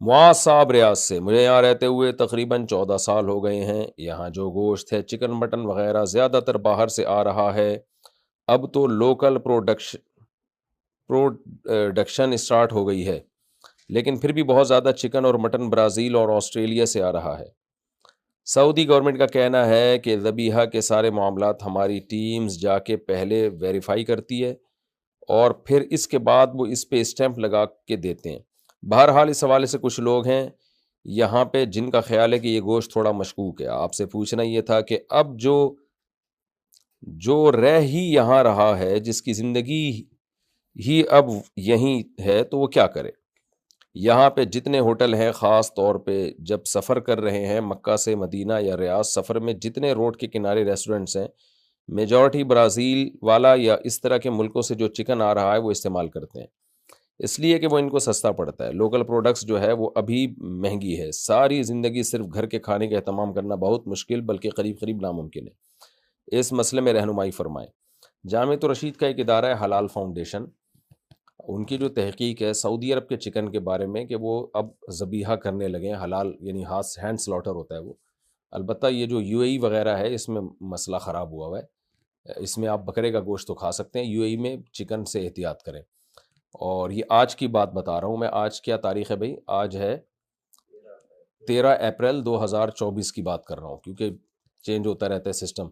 معاذ صاحب ریاض سے، مجھے یہاں رہتے ہوئے تقریباً 14 سال ہو گئے ہیں۔ یہاں جو گوشت ہے، چکن مٹن وغیرہ زیادہ تر باہر سے آ رہا ہے۔ اب تو لوکل پروڈکشن اسٹارٹ ہو گئی ہے، لیکن پھر بھی بہت زیادہ چکن اور مٹن برازیل اور آسٹریلیا سے آ رہا ہے۔ سعودی گورنمنٹ کا کہنا ہے کہ ذبیحہ کے سارے معاملات ہماری ٹیمز جا کے پہلے ویریفائی کرتی ہے اور پھر اس کے بعد وہ اس پہ اسٹیمپ لگا کے دیتے ہیں۔ بہرحال اس حوالے سے کچھ لوگ ہیں یہاں پہ جن کا خیال ہے کہ یہ گوشت تھوڑا مشکوک ہے۔ آپ سے پوچھنا یہ تھا کہ اب جو رہ ہی یہاں رہا ہے، جس کی زندگی ہی اب یہیں ہے، تو وہ کیا کرے؟ یہاں پہ جتنے ہوٹل ہیں، خاص طور پہ جب سفر کر رہے ہیں مکہ سے مدینہ یا ریاض، سفر میں جتنے روڈ کے کنارے ریسٹورنٹس ہیں، میجورٹی برازیل والا یا اس طرح کے ملکوں سے جو چکن آ رہا ہے وہ استعمال کرتے ہیں، اس لیے کہ وہ ان کو سستا پڑتا ہے۔ لوکل پروڈکٹس جو ہے وہ ابھی مہنگی ہے۔ ساری زندگی صرف گھر کے کھانے کا اہتمام کرنا بہت مشکل بلکہ قریب قریب ناممکن ہے۔ اس مسئلے میں رہنمائی فرمائیں۔ جامعۃ الرشید کا ایک ادارہ ہے حلال فاؤنڈیشن، ان کی جو تحقیق ہے سعودی عرب کے چکن کے بارے میں کہ وہ اب ذبیحہ کرنے لگے ہیں حلال، یعنی ہاتھ ہینڈ سلاٹر ہوتا ہے وہ۔ البتہ یہ جو یو اے ای وغیرہ ہے اس میں مسئلہ خراب ہوا ہے، اس میں آپ بکرے کا گوشت تو کھا سکتے ہیں، یو اے ای میں چکن سے احتیاط کریں۔ اور یہ آج کی بات بتا رہا ہوں میں، آج کیا تاریخ ہے بھائی؟ آج ہے 13 اپریل 2024 کی بات کر رہا ہوں، کیونکہ چینج ہوتا رہتا ہے سسٹم۔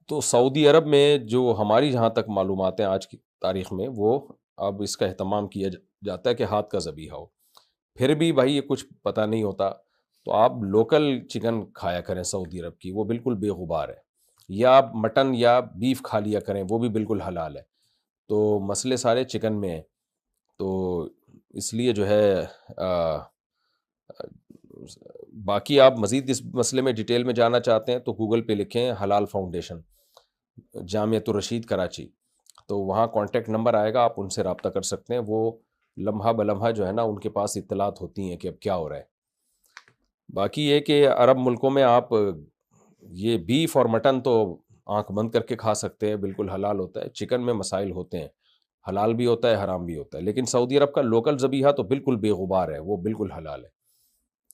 تو سعودی عرب میں جو ہماری جہاں تک معلومات ہیں آج کی تاریخ میں، وہ اب اس کا اہتمام کیا جاتا ہے کہ ہاتھ کا ذبیحہ ہو۔ پھر بھی بھائی یہ کچھ پتہ نہیں ہوتا، تو آپ لوکل چکن کھایا کریں سعودی عرب کی، وہ بالکل بے غبار ہے، یا آپ مٹن یا بیف کھا لیا کریں، وہ بھی بالکل حلال ہے۔ تو مسئلے سارے چکن میں ہیں، تو اس لیے جو ہے باقی آپ مزید اس مسئلے میں ڈیٹیل میں جاننا چاہتے ہیں تو گوگل پہ لکھیں حلال فاؤنڈیشن جامعۃ الرشید کراچی، تو وہاں کانٹیکٹ نمبر آئے گا، آپ ان سے رابطہ کر سکتے ہیں۔ وہ لمحہ بلمحہ جو ہے نا ان کے پاس اطلاعات ہوتی ہیں کہ اب کیا ہو رہا ہے۔ باقی یہ کہ عرب ملکوں میں آپ یہ بیف اور مٹن تو آنکھ بند کر کے کھا سکتے ہیں، بالکل حلال ہوتا ہے۔ چکن میں مسائل ہوتے ہیں، حلال بھی ہوتا ہے، حرام بھی ہوتا ہے، لیکن سعودی عرب کا لوکل ذبیحہ تو بالکل بے غبار ہے، وہ بالکل حلال ہے۔